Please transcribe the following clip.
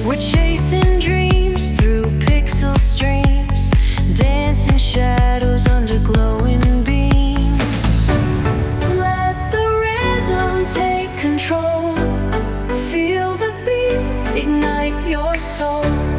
We're chasing dreams through pixel streams, dancing shadows under glowing beams. Let the rhythm take control. Feel the beat, ignite your soul.